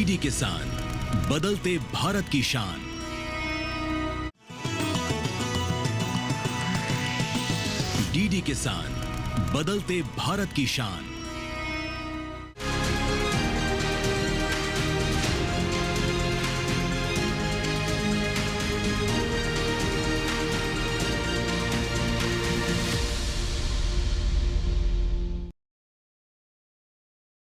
DD किसान, बदलते भारत की शान। डीडी किसान, बदलते भारत की शान।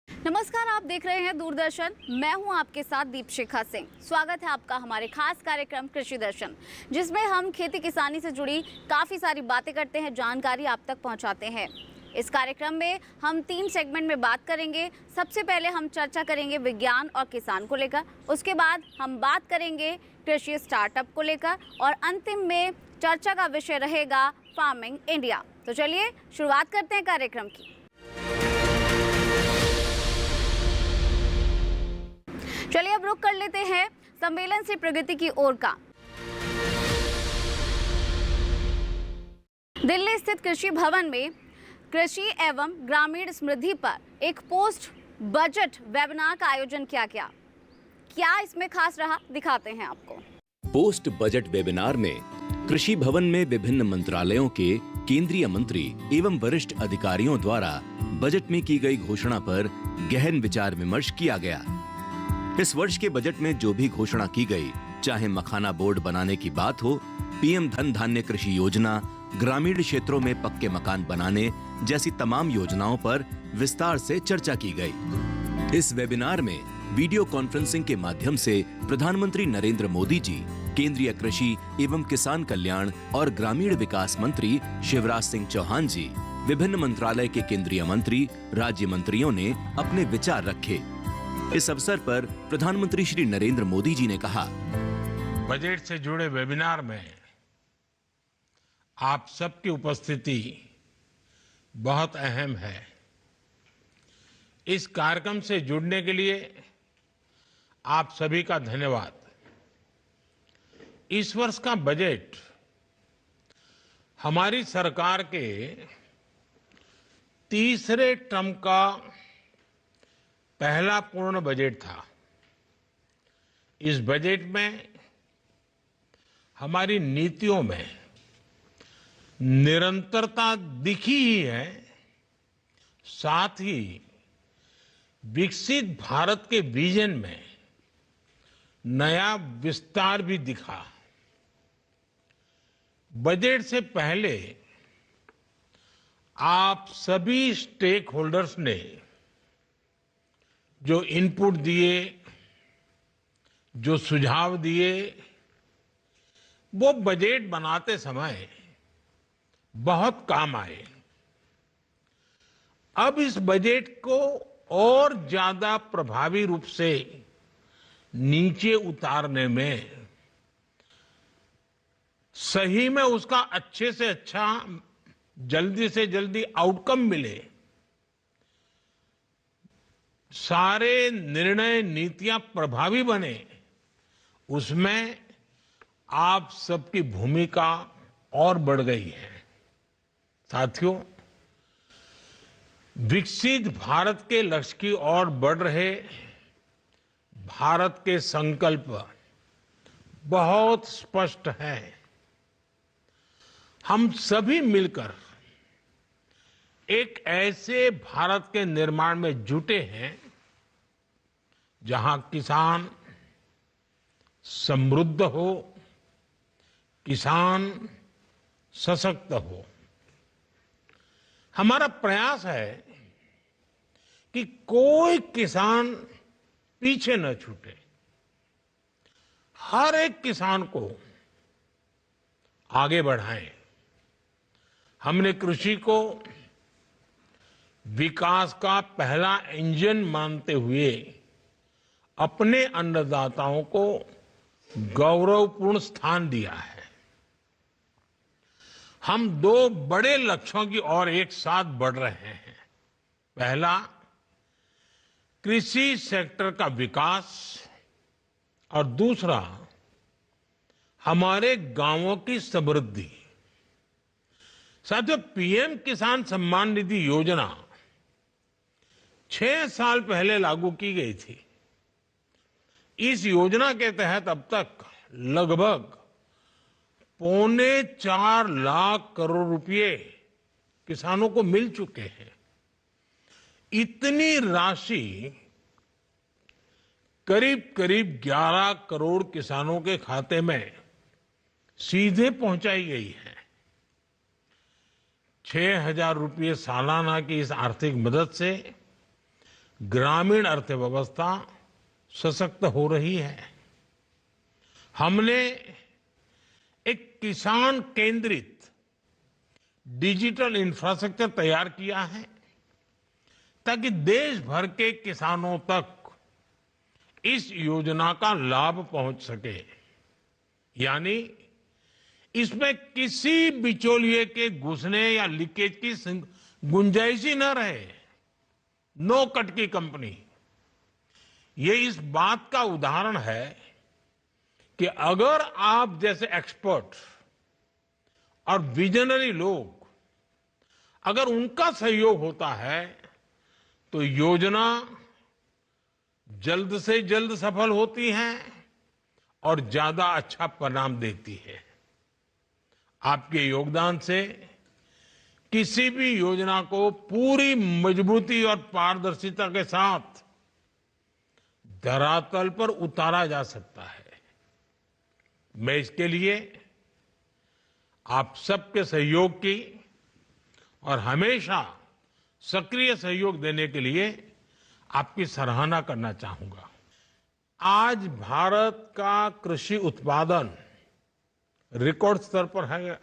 नमस्कार, आप देख रहे हैं दूरदर्शन। मैं हूं आपके साथ दीपशिखा सिंह। स्वागत है आपका हमारे खास कार्यक्रम कृषि दर्शन, जिसमें हम खेती किसानी से जुड़ी काफ़ी सारी बातें करते हैं, जानकारी आप तक पहुंचाते हैं। इस कार्यक्रम में हम 3 सेगमेंट में बात करेंगे। सबसे पहले हम चर्चा करेंगे विज्ञान और किसान को लेकर, उसके बाद हम बात करेंगे कृषि स्टार्टअप को लेकर, और अंतिम में चर्चा का विषय रहेगा फार्मिंग इंडिया। तो चलिए शुरुआत करते हैं कार्यक्रम की। चलिए अब रुक कर लेते हैं सम्मेलन से प्रगति की ओर का। दिल्ली स्थित कृषि भवन में कृषि एवं ग्रामीण समृद्धि पर एक पोस्ट बजट वेबिनार का आयोजन किया गया। क्या इसमें खास रहा, दिखाते हैं आपको। पोस्ट बजट वेबिनार में कृषि भवन में विभिन्न मंत्रालयों के केंद्रीय मंत्री एवं वरिष्ठ अधिकारियों द्वारा बजट में की गई घोषणा पर गहन विचार विमर्श किया गया। इस वर्ष के बजट में जो भी घोषणा की गई, चाहे मखाना बोर्ड बनाने की बात हो, पीएम धन धान्य कृषि योजना, ग्रामीण क्षेत्रों में पक्के मकान बनाने जैसी तमाम योजनाओं पर विस्तार से चर्चा की गई। इस वेबिनार में वीडियो कॉन्फ्रेंसिंग के माध्यम से प्रधानमंत्री नरेंद्र मोदी जी, केंद्रीय कृषि एवं किसान कल्याण और ग्रामीण विकास मंत्री शिवराज सिंह चौहान जी, विभिन्न मंत्रालय के केंद्रीय मंत्री, राज्य मंत्रियों ने अपने विचार रखे। इस अवसर पर प्रधानमंत्री श्री नरेंद्र मोदी जी ने कहा, बजट से जुड़े वेबिनार में आप सबकी उपस्थिति बहुत अहम है। इस कार्यक्रम से जुड़ने के लिए आप सभी का धन्यवाद। इस वर्ष का बजट हमारी सरकार के तीसरे टर्म का पहला पूर्ण बजट था। इस बजट में हमारी नीतियों में निरंतरता दिखी ही है, साथ ही विकसित भारत के विजन में नया विस्तार भी दिखा। बजट से पहले आप सभी स्टेक होल्डर्स ने जो इनपुट दिए, जो सुझाव दिए, वो बजट बनाते समय बहुत काम आए। अब इस बजट को और ज्यादा प्रभावी रूप से नीचे उतारने में, सही में उसका अच्छे से अच्छा, जल्दी से जल्दी आउटकम मिले, सारे निर्णय नीतियां प्रभावी बने, उसमें आप सबकी भूमिका और बढ़ गई है। साथियों, विकसित भारत के लक्ष्य की ओर बढ़ रहे भारत के संकल्प बहुत स्पष्ट हैं। हम सभी मिलकर एक ऐसे भारत के निर्माण में जुटे हैं जहां किसान समृद्ध हो, किसान सशक्त हो। हमारा प्रयास है कि कोई किसान पीछे न छूटे। हर एक किसान को आगे बढ़ाएं। हमने कृषि को विकास का पहला इंजन मानते हुए अपने अन्नदाताओं को गौरवपूर्ण स्थान दिया है। हम 2 बड़े लक्ष्यों की ओर एक साथ बढ़ रहे हैं। पहला, कृषि सेक्टर का विकास, और दूसरा, हमारे गांवों की समृद्धि। साथियों, पीएम किसान सम्मान निधि योजना 6 साल पहले लागू की गई थी। इस योजना के तहत अब तक लगभग 4.25 लाख करोड़ रुपए किसानों को मिल चुके हैं। इतनी राशि करीब करीब 11 करोड़ किसानों के खाते में सीधे पहुंचाई गई है। 6,000 रुपये सालाना की इस आर्थिक मदद से ग्रामीण अर्थव्यवस्था सशक्त हो रही है। हमने एक किसान केंद्रित डिजिटल इंफ्रास्ट्रक्चर तैयार किया है ताकि देश भर के किसानों तक इस योजना का लाभ पहुंच सके। यानी इसमें किसी बिचौलिए के घुसने या लीकेज की गुंजाइश ही न रहे। नो कट की कंपनी। ये इस बात का उदाहरण है कि अगर आप जैसे एक्सपर्ट और विजनरी लोग, अगर उनका सहयोग होता है तो योजना जल्द से जल्द सफल होती है और ज्यादा अच्छा परिणाम देती है। आपके योगदान से किसी भी योजना को पूरी मजबूती और पारदर्शिता के साथ धरातल पर उतारा जा सकता है। मैं इसके लिए आप सबके सहयोग की और हमेशा सक्रिय सहयोग देने के लिए आपकी सराहना करना चाहूंगा। आज भारत का कृषि उत्पादन रिकॉर्ड स्तर पर है।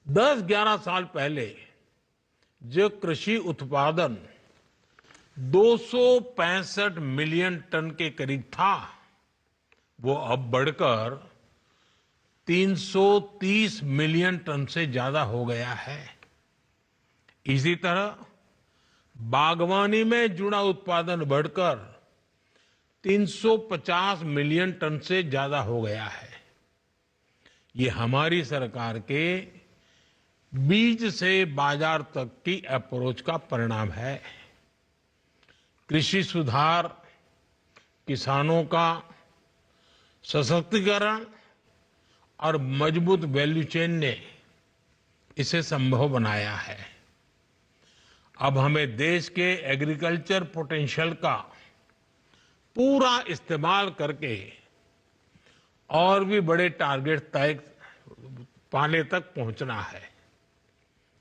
10-11 साल पहले जो कृषि उत्पादन 265 मिलियन टन के करीब था, वो अब बढ़कर 330 मिलियन टन से ज्यादा हो गया है। इसी तरह बागवानी में जुड़ा उत्पादन बढ़कर 350 मिलियन टन से ज्यादा हो गया है। ये हमारी सरकार के बीज से बाजार तक की अप्रोच का परिणाम है। कृषि सुधार, किसानों का सशक्तिकरण और मजबूत वैल्यू चेन ने इसे संभव बनाया है। अब हमें देश के एग्रीकल्चर पोटेंशियल का पूरा इस्तेमाल करके और भी बड़े टारगेट तय पाने तक पहुंचना है।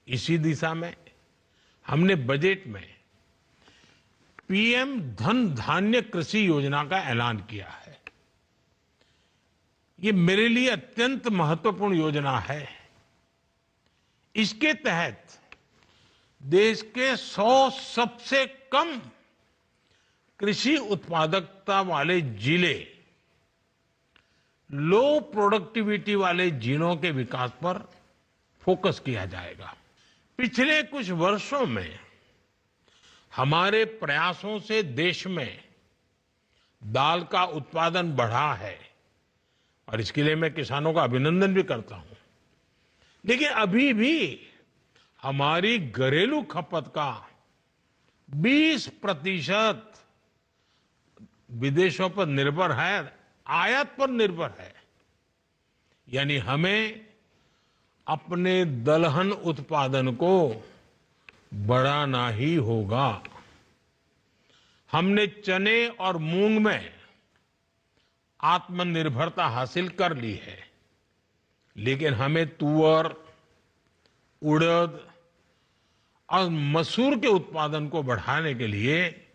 इसी दिशा में हमने बजट में पीएम धन धान्य कृषि योजना का ऐलान किया है। ये मेरे लिए अत्यंत महत्वपूर्ण योजना है। इसके तहत देश के 100 सबसे कम कृषि उत्पादकता वाले जिले, लो प्रोडक्टिविटी वाले जिलों के विकास पर फोकस किया जाएगा। पिछले कुछ वर्षों में हमारे प्रयासों से देश में दाल का उत्पादन बढ़ा है और इसके लिए मैं किसानों का अभिनंदन भी करता हूं। लेकिन अभी भी हमारी घरेलू खपत का 20% विदेशों पर निर्भर है, आयात पर निर्भर है। यानी हमें अपने दलहन उत्पादन को बढ़ाना ही होगा। हमने चने और मूंग में आत्मनिर्भरता हासिल कर ली है, लेकिन हमें तुअर, उड़द और मसूर के उत्पादन को बढ़ाने के लिए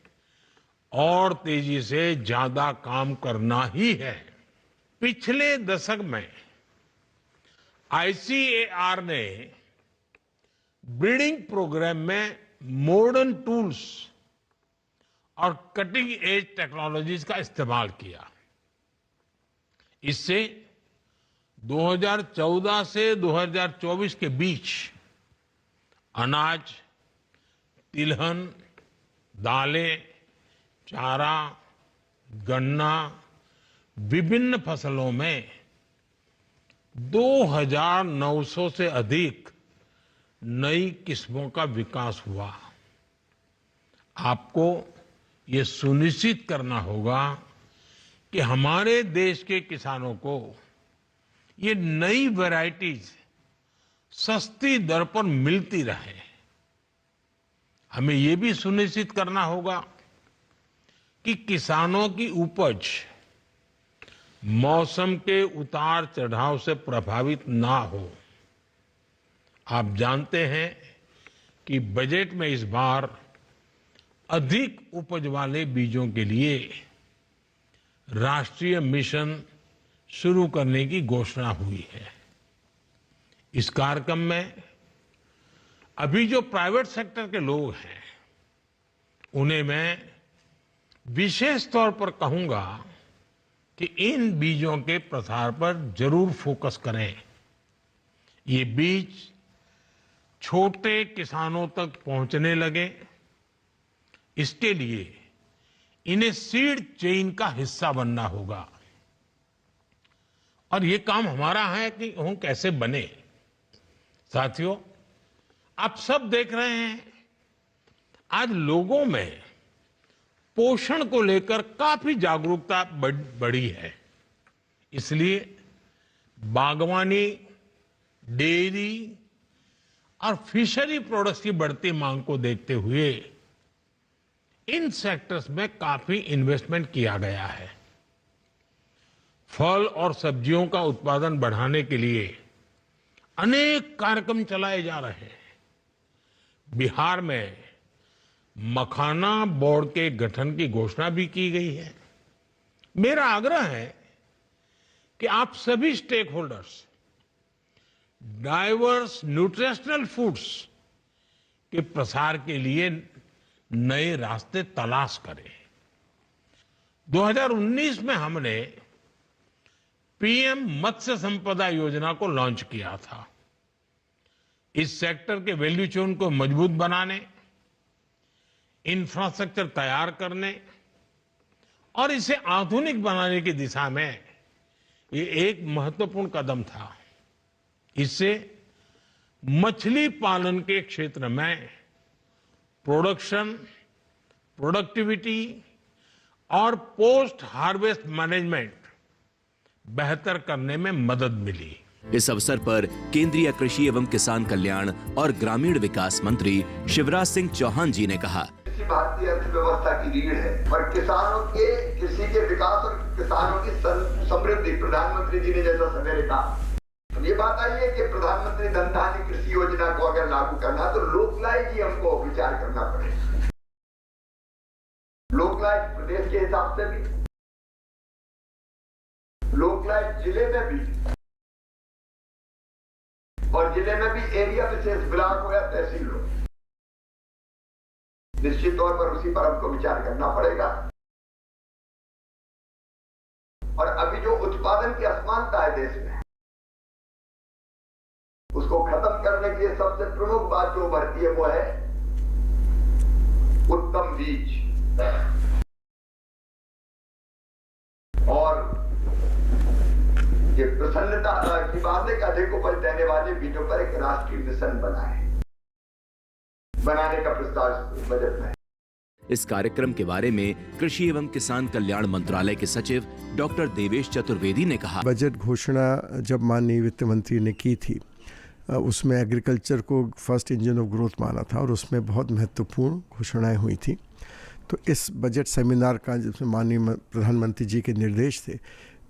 और तेजी से ज्यादा काम करना ही है। पिछले दशक में आईसीएआर ने ब्रीडिंग प्रोग्राम में मॉडर्न टूल्स और कटिंग एज टेक्नोलॉजीज का इस्तेमाल किया। इससे 2014 से 2024 के बीच अनाज, तिलहन, दालें, चारा, गन्ना, विभिन्न फसलों में 2,900 से अधिक नई किस्मों का विकास हुआ। आपको ये सुनिश्चित करना होगा कि हमारे देश के किसानों को ये नई वैरायटीज सस्ती दर पर मिलती रहे। हमें ये भी सुनिश्चित करना होगा कि किसानों की उपज मौसम के उतार चढ़ाव से प्रभावित ना हो। आप जानते हैं कि बजट में इस बार अधिक उपज वाले बीजों के लिए राष्ट्रीय मिशन शुरू करने की घोषणा हुई है। इस कार्यक्रम में अभी जो प्राइवेट सेक्टर के लोग हैं उन्हें मैं विशेष तौर पर कहूंगा कि इन बीजों के प्रसार पर जरूर फोकस करें। ये बीज छोटे किसानों तक पहुंचने लगे, इसके लिए इन्हें सीड चेन का हिस्सा बनना होगा। और ये काम हमारा है कि हम कैसे बने। साथियों, आप सब देख रहे हैं आज लोगों में पोषण को लेकर काफी जागरूकता बढ़ी है। इसलिए बागवानी, डेयरी और फिशरी प्रोडक्ट्स की बढ़ती मांग को देखते हुए इन सेक्टर्स में काफी इन्वेस्टमेंट किया गया है। फल और सब्जियों का उत्पादन बढ़ाने के लिए अनेक कार्यक्रम चलाए जा रहे हैं। बिहार में मखाना बोर्ड के गठन की घोषणा भी की गई है। मेरा आग्रह है कि आप सभी stakeholders diverse nutritional foods के प्रसार के लिए नए रास्ते तलाश करें। 2019 में हमने पीएम मत्स्य संपदा योजना को लॉन्च किया था। इस सेक्टर के वैल्यू चेन को मजबूत बनाने, इंफ्रास्ट्रक्चर तैयार करने और इसे आधुनिक बनाने की दिशा में ये एक महत्वपूर्ण कदम था। इससे मछली पालन के क्षेत्र में प्रोडक्शन, प्रोडक्टिविटी और पोस्ट हार्वेस्ट मैनेजमेंट बेहतर करने में मदद मिली। इस अवसर पर केंद्रीय कृषि एवं किसान कल्याण और ग्रामीण विकास मंत्री शिवराज सिंह चौहान जी ने कहा, भारतीय अर्थव्यवस्था की रीढ़ है और किसानों के कृषि के विकास और किसानों की समृद्धि प्रधानमंत्री जी ने जैसा सवेरे कहा। ये बात आई है कि प्रधानमंत्री धन धान्य कृषि योजना को अगर लागू करना तो लोकलाइज ही हमको विचार करना पड़ेगा। लोकलाइज प्रदेश के हिसाब से भी, लोकलाइज जिले में भी, और जिले में भी एरिया विशेष ब्लॉक हो या तहसील हो। निश्चित तौर पर उसी पर हमको विचार करना पड़ेगा। और अभी जो उत्पादन की असमानता है देश में, उसको खत्म करने के लिए सबसे प्रमुख बात जो उभरती है वो है उत्तम बीज। और ये प्रसन्नता की बात है कि अधिक उपज देने वाले बीजों पर एक राष्ट्रीय मिशन बनाने का प्रस्ताव बजट में है। इस कार्यक्रम के बारे में कृषि एवं किसान कल्याण मंत्रालय के सचिव डॉक्टर देवेश चतुर्वेदी ने कहा, बजट घोषणा जब माननीय वित्त मंत्री ने की थी उसमें एग्रीकल्चर को फर्स्ट इंजन ऑफ ग्रोथ माना था और उसमें बहुत महत्वपूर्ण घोषणाएं हुई थी। तो इस बजट सेमिनार का जिसमें माननीय प्रधानमंत्री जी के निर्देश थे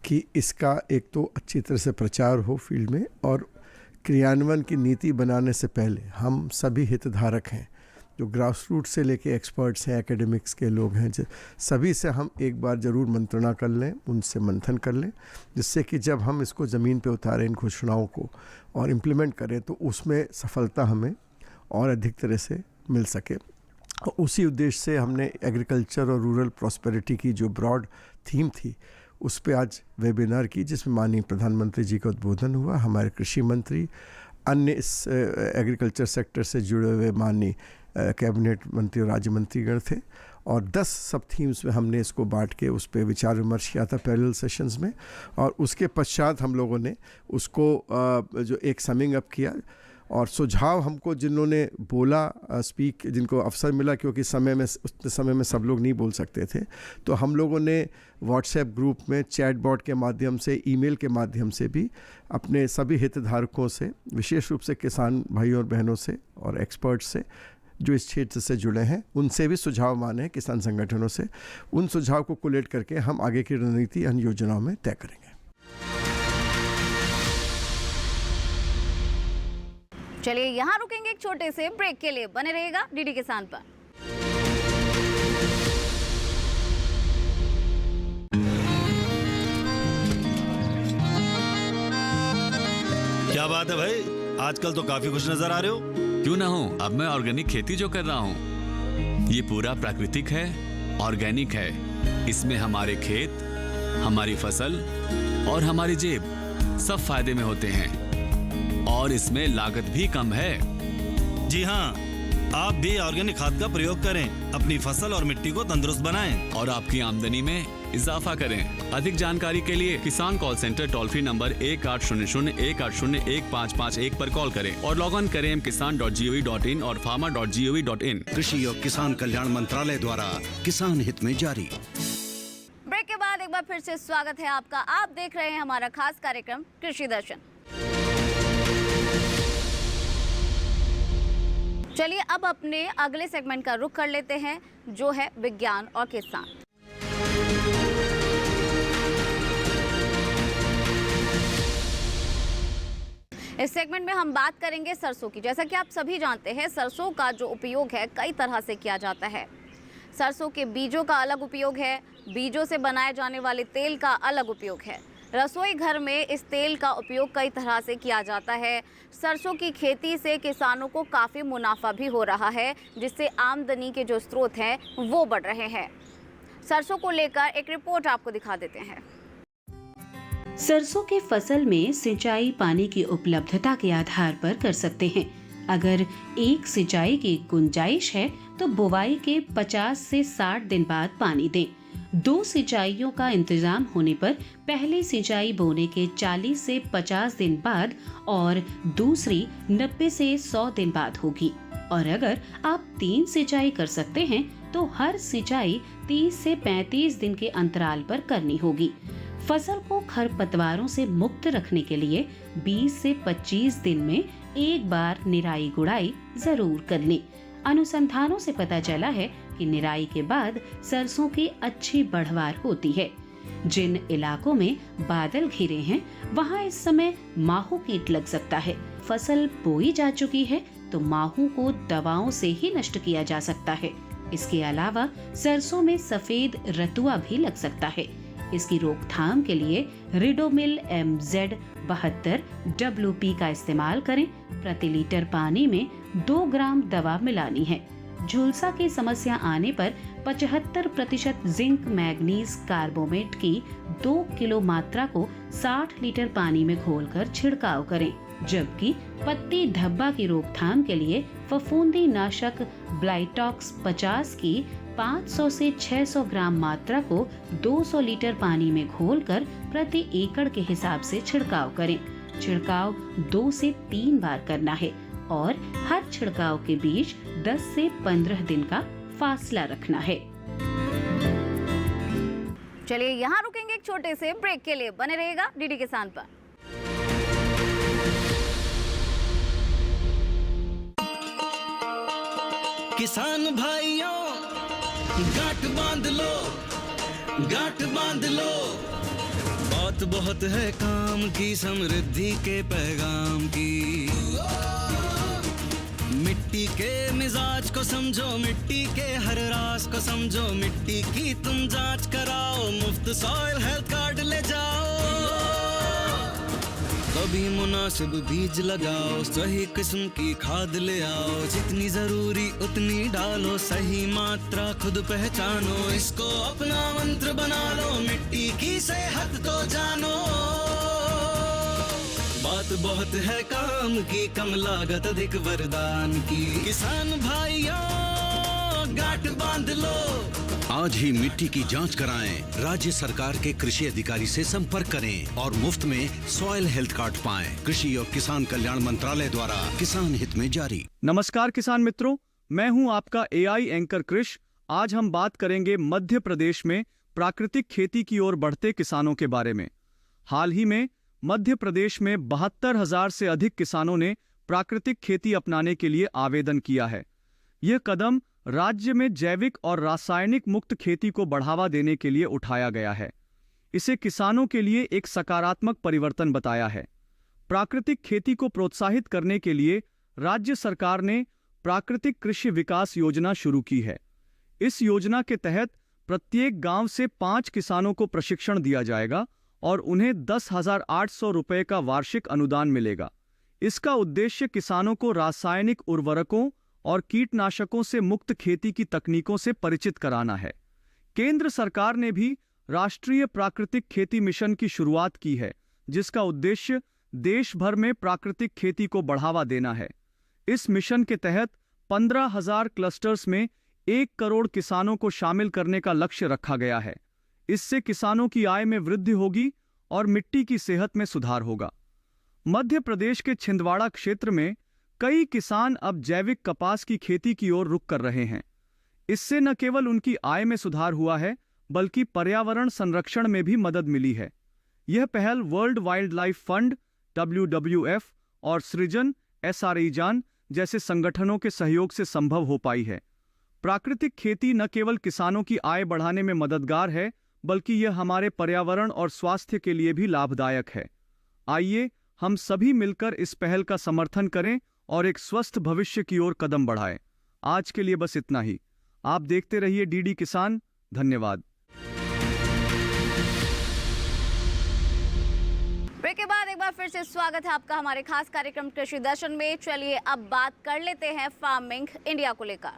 कि इसका एक तो अच्छी तरह से प्रचार हो फील्ड में, और क्रियान्वयन की नीति बनाने से पहले हम सभी हितधारक हैं, जो ग्रास रूट से लेके एक्सपर्ट्स हैं, एकेडमिक्स के लोग हैं, सभी से हम एक बार ज़रूर मंत्रणा कर लें, उनसे मंथन कर लें, जिससे कि जब हम इसको ज़मीन पे उतारें इन घोषणाओं को और इम्प्लीमेंट करें तो उसमें सफलता हमें और अधिक तरह से मिल सके। और उसी उद्देश्य से हमने एग्रीकल्चर और रूरल प्रॉस्पेरिटी की जो ब्रॉड थीम थी उस पे आज वेबिनार की, जिसमें माननीय प्रधानमंत्री जी का उद्बोधन हुआ। हमारे कृषि मंत्री, अन्य इस एग्रीकल्चर सेक्टर से जुड़े हुए माननीय कैबिनेट मंत्री और राज्य मंत्रीगण थे, और 10 सब थीम्स में हमने इसको बांट के उस पर विचार विमर्श किया था पैरेलल सेशंस में। और उसके पश्चात हम लोगों ने उसको जो एक समिंग अप किया और सुझाव हमको जिन्होंने बोला स्पीक, जिनको अवसर मिला, क्योंकि उस समय में सब लोग नहीं बोल सकते थे, तो हम लोगों ने व्हाट्सएप ग्रुप में चैट बॉट के माध्यम से, ईमेल के माध्यम से भी अपने सभी हितधारकों से, विशेष रूप से किसान भाइयों और बहनों से और एक्सपर्ट्स से जो इस क्षेत्र से जुड़े हैं, उनसे भी सुझाव माने हैं, किसान संगठनों से। उन सुझाव को कोलेट करके हम आगे की रणनीति अन्य योजनाओं में तय करेंगे। चलिए यहाँ रुकेंगे एक छोटे से ब्रेक के लिए, बने रहेगा डीडी किसान पर। क्या बात है भाई, आजकल तो काफी खुश नजर आ रहे हो। क्यों ना हो, अब मैं ऑर्गेनिक खेती जो कर रहा हूँ ये पूरा प्राकृतिक है, ऑर्गेनिक है। इसमें हमारे खेत, हमारी फसल और हमारी जेब सब फायदे में होते हैं और इसमें लागत भी कम है। जी हाँ, आप भी ऑर्गेनिक खाद का प्रयोग करें, अपनी फसल और मिट्टी को तंदुरुस्त बनाएं और आपकी आमदनी में इजाफा करें। अधिक जानकारी के लिए किसान call centre toll free number 1800-180-1551 पर कॉल करें और लॉग ऑन करें kisan.gov.in और farmer.gov.in। कृषि और किसान कल्याण मंत्रालय द्वारा किसान हित में जारी। ब्रेक के बाद एक बार फिर से स्वागत है आपका। आप देख रहे हैं हमारा खास कार्यक्रम कृषि दर्शन। चलिए अब अपने अगले सेगमेंट का रुख कर लेते हैं, जो है विज्ञान और किसान। इस सेगमेंट में हम बात करेंगे सरसों की। जैसा कि आप सभी जानते हैं, सरसों का जो उपयोग है कई तरह से किया जाता है। सरसों के बीजों का अलग उपयोग है, बीजों से बनाए जाने वाले तेल का अलग उपयोग है। रसोई घर में इस तेल का उपयोग कई तरह से किया जाता है। सरसों की खेती से किसानों को काफ़ी मुनाफा भी हो रहा है, जिससे आमदनी के जो स्रोत हैं वो बढ़ रहे हैं। सरसों को लेकर एक रिपोर्ट आपको दिखा देते हैं। सरसों के फसल में सिंचाई पानी की उपलब्धता के आधार पर कर सकते हैं। अगर एक सिंचाई की गुंजाइश है तो बुवाई के 50 से 60 दिन बाद पानी दें। 2 सिंचाइयों का इंतजाम होने पर पहली सिंचाई बोने के 40 से 50 दिन बाद और दूसरी 90 से 100 दिन बाद होगी। और अगर आप 3 सिंचाई कर सकते हैं तो हर सिंचाई 30 से 35 दिन के अंतराल पर करनी होगी। फसल को खरपतवारों से मुक्त रखने के लिए 20 से 25 दिन में एक बार निराई गुड़ाई जरूर कर लें। अनुसंधानों से पता चला है कि निराई के बाद सरसों की अच्छी बढ़वार होती है। जिन इलाकों में बादल घिरे हैं वहां इस समय माहू कीट लग सकता है। फसल बोई जा चुकी है तो माहू को दवाओं से ही नष्ट किया जा सकता है। इसके अलावा सरसों में सफेद रतुआ भी लग सकता है। इसकी रोकथाम के लिए रिडोमिल MZ 72 WP का इस्तेमाल करें। प्रति लीटर पानी में 2 ग्राम दवा मिलानी है। झुलसा की समस्या आने पर 75% जिंक मैग्नीज कार्बोमेट की 2 किलो मात्रा को 60 लीटर पानी में घोलकर छिड़काव करें। जबकि पत्ती धब्बा की रोकथाम के लिए फफूंदी नाशक ब्लाइटॉक्स 50 की 500 से 600 ग्राम मात्रा को 200 लीटर पानी में घोलकर प्रति एकड़ के हिसाब से छिड़काव करें। छिड़काव 2 से 3 बार करना है और हर छिड़काव के बीच 10 से 15 दिन का फासला रखना है। चलिए यहाँ रुकेंगे एक छोटे से ब्रेक के लिए, बने रहेगा डीडी किसान पर। किसान भाइयों गांठ बांध लो, गांठ बांध लो। बात बहुत है काम की, समृद्धि के पैगाम की। मिट्टी के मिजाज को समझो, मिट्टी के हर राज को समझो। मिट्टी की तुम जांच कराओ, मुफ्त सॉइल हेल्थ कार्ड ले जाओ। कभी मुनासिब बीज लगाओ, सही किस्म की खाद ले आओ। जितनी जरूरी उतनी डालो, सही मात्रा खुद पहचानो। इसको अपना मंत्र बना लो, मिट्टी की सेहत तो जानो। बात बहुत है काम की, कम लागत अधिक वरदान की। किसान भाइयों गांठ बांध लो। आज ही मिट्टी की जांच कराएं। राज्य सरकार के कृषि अधिकारी से संपर्क करें और मुफ्त में सॉइल हेल्थ कार्ड पाएं। कृषि और किसान कल्याण मंत्रालय द्वारा किसान हित में जारी। नमस्कार किसान मित्रों, मैं हूं आपका एआई एंकर कृष। आज हम बात करेंगे मध्य प्रदेश में प्राकृतिक खेती की ओर बढ़ते किसानों के बारे में। हाल ही में मध्य प्रदेश में 72,000 से अधिक किसानों ने प्राकृतिक खेती अपनाने के लिए आवेदन किया है। यह कदम राज्य में जैविक और रासायनिक मुक्त खेती को बढ़ावा देने के लिए उठाया गया है। इसे किसानों के लिए एक सकारात्मक परिवर्तन बताया है। प्राकृतिक खेती को प्रोत्साहित करने के लिए राज्य सरकार ने प्राकृतिक कृषि विकास योजना शुरू की है। इस योजना के तहत प्रत्येक गांव से 5 किसानों को प्रशिक्षण दिया जाएगा और उन्हें 10,800 रुपये का वार्षिक अनुदान मिलेगा। इसका उद्देश्य किसानों को रासायनिक उर्वरकों और कीटनाशकों से मुक्त खेती की तकनीकों से परिचित कराना है। केंद्र सरकार ने भी राष्ट्रीय प्राकृतिक खेती मिशन की शुरुआत की है, जिसका उद्देश्य देश भर में प्राकृतिक खेती को बढ़ावा देना है। इस मिशन के तहत 15,000 क्लस्टर्स में 1 करोड़ किसानों को शामिल करने का लक्ष्य रखा गया है। इससे किसानों की आय में वृद्धि होगी और मिट्टी की सेहत में सुधार होगा। मध्य प्रदेश के छिंदवाड़ा क्षेत्र में कई किसान अब जैविक कपास की खेती की ओर रुख कर रहे हैं। इससे न केवल उनकी आय में सुधार हुआ है, बल्कि पर्यावरण संरक्षण में भी मदद मिली है। यह पहल world wild life fund WWF और सृजन SREJAN जैसे संगठनों के सहयोग से संभव हो पाई है। प्राकृतिक खेती न केवल किसानों की आय बढ़ाने में मददगार है, बल्कि यह हमारे पर्यावरण और स्वास्थ्य के लिए भी लाभदायक है। आइए हम सभी मिलकर इस पहल का समर्थन करें और एक स्वस्थ भविष्य की ओर कदम बढ़ाएं। आज के लिए बस इतना ही। आप देखते रहिए DD किसान। धन्यवाद। ब्रेक के बाद एक बार फिर से स्वागत है आपका हमारे खास कार्यक्रम कृषि दर्शन में। चलिए अब बात कर लेते हैं फार्मिंग इंडिया को लेकर।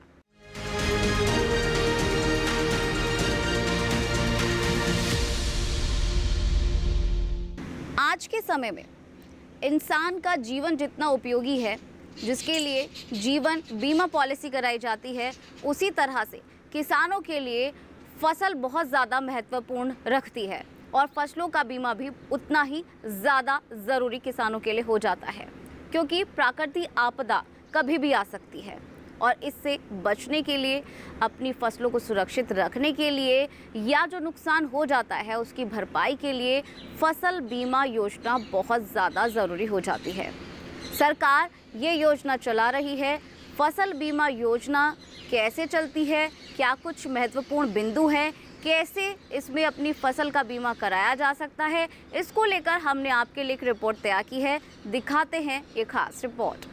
आज के समय में इंसान का जीवन जितना उपयोगी है, जिसके लिए जीवन बीमा पॉलिसी कराई जाती है, उसी तरह से किसानों के लिए फसल बहुत ज़्यादा महत्वपूर्ण रखती है और फसलों का बीमा भी उतना ही ज़्यादा ज़रूरी किसानों के लिए हो जाता है, क्योंकि प्राकृतिक आपदा कभी भी आ सकती है और इससे बचने के लिए, अपनी फसलों को सुरक्षित रखने के लिए या जो नुकसान हो जाता है उसकी भरपाई के लिए फसल बीमा योजना बहुत ज़्यादा ज़रूरी हो जाती है। सरकार ये योजना चला रही है। फसल बीमा योजना कैसे चलती है, क्या कुछ महत्वपूर्ण बिंदु हैं, कैसे इसमें अपनी फसल का बीमा कराया जा सकता है, इसको लेकर हमने आपके लिए एक रिपोर्ट तैयार की है। दिखाते हैं ये खास रिपोर्ट।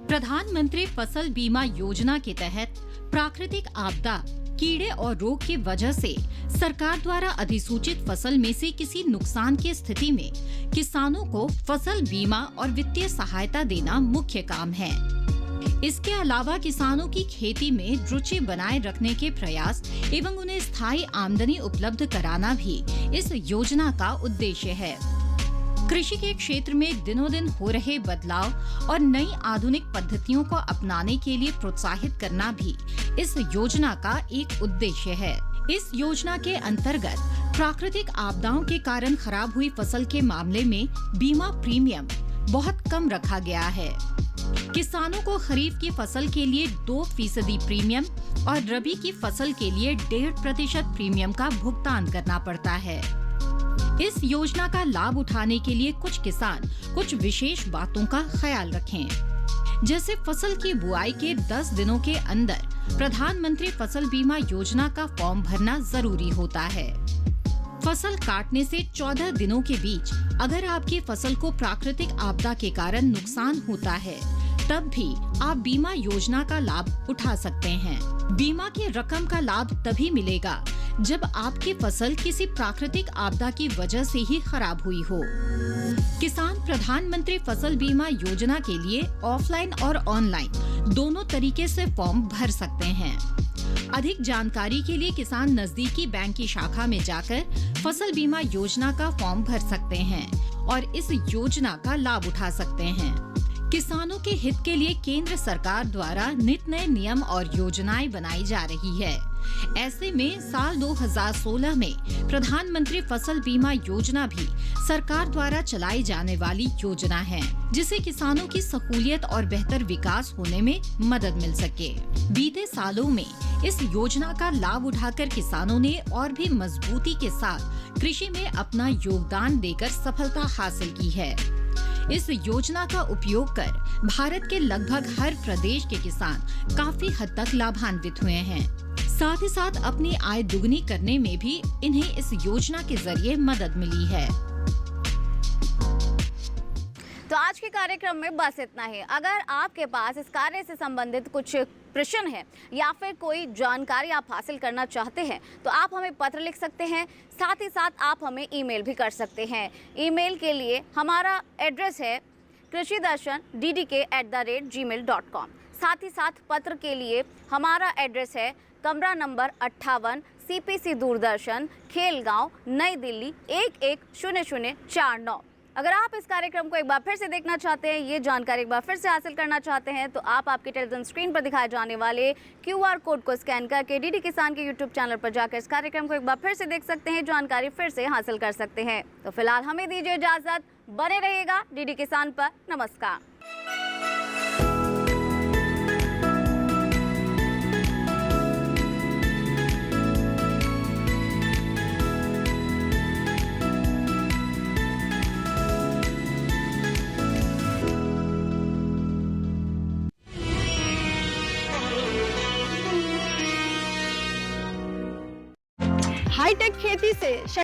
प्रधानमंत्री फसल बीमा योजना के तहत प्राकृतिक आपदा, कीड़े और रोग की वजह से सरकार द्वारा अधिसूचित फसल में से किसी नुकसान की स्थिति में किसानों को फसल बीमा और वित्तीय सहायता देना मुख्य काम है। इसके अलावा किसानों की खेती में रुचि बनाए रखने के प्रयास एवं उन्हें स्थायी आमदनी उपलब्ध कराना भी इस योजना का उद्देश्य है। कृषि के क्षेत्र में दिनों दिन हो रहे बदलाव और नई आधुनिक पद्धतियों को अपनाने के लिए प्रोत्साहित करना भी इस योजना का एक उद्देश्य है। इस योजना के अंतर्गत प्राकृतिक आपदाओं के कारण खराब हुई फसल के मामले में बीमा प्रीमियम बहुत कम रखा गया है। किसानों को खरीफ की फसल के लिए 2% प्रीमियम और रबी की फसल के लिए 1.5% प्रीमियम का भुगतान करना पड़ता है। इस योजना का लाभ उठाने के लिए कुछ किसान कुछ विशेष बातों का ख्याल रखें। जैसे फसल की बुआई के 10 दिनों के अंदर प्रधानमंत्री फसल बीमा योजना का फॉर्म भरना जरूरी होता है। फसल काटने से 14 दिनों के बीच अगर आपकी फसल को प्राकृतिक आपदा के कारण नुकसान होता है, तब भी आप बीमा योजना का लाभ उठा सकते हैं। बीमा की रकम का लाभ तभी मिलेगा जब आपकी फसल किसी प्राकृतिक आपदा की वजह से ही खराब हुई हो। किसान प्रधानमंत्री फसल बीमा योजना के लिए ऑफलाइन और ऑनलाइन दोनों तरीके से फॉर्म भर सकते हैं। अधिक जानकारी के लिए किसान नजदीकी बैंक की शाखा में जाकर फसल बीमा योजना का फॉर्म भर सकते हैं और इस योजना का लाभ उठा सकते हैं। किसानों के हित के लिए केंद्र सरकार द्वारा नित नए नियम और योजनाएं बनाई जा रही है। ऐसे में साल 2016 में प्रधानमंत्री फसल बीमा योजना भी सरकार द्वारा चलाई जाने वाली योजना है, जिससे किसानों की सहूलियत और बेहतर विकास होने में मदद मिल सके। बीते सालों में इस योजना का लाभ उठाकर किसानों ने और भी मजबूती के साथ कृषि में अपना योगदान देकर सफलता हासिल की है। इस योजना का उपयोग कर भारत के लगभग हर प्रदेश के किसान काफी हद तक लाभान्वित हुए हैं। साथ ही साथ अपनी आय दुगनी करने में भी इन्हें इस योजना के जरिए मदद मिली है। तो आज के कार्यक्रम में बस इतना ही। अगर आपके पास इस कार्य से संबंधित कुछ प्रश्न है या फिर कोई जानकारी आप हासिल करना चाहते हैं तो आप हमें पत्र लिख सकते हैं। साथ ही साथ आप हमें ईमेल भी कर सकते हैं। ईमेल के लिए हमारा एड्रेस है krishidarshan@gmail.com। साथ ही साथ पत्र के लिए हमारा एड्रेस है कमरा नंबर 58, CPC दूरदर्शन, खेलगांव, नई दिल्ली 110049। अगर आप इस कार्यक्रम को एक बार फिर से देखना चाहते हैं, ये जानकारी एक बार फिर से हासिल करना चाहते हैं तो आप आपके टेलीविजन स्क्रीन पर दिखाए जाने वाले QR कोड को स्कैन करके DD किसान के YouTube चैनल पर जाकर इस कार्यक्रम को एक बार फिर से देख सकते हैं, जानकारी फिर से हासिल कर सकते हैं। तो फिलहाल हमें दीजिए इजाजत, बने रहिएगा DD किसान पर। नमस्कार। हाईटेक खेती से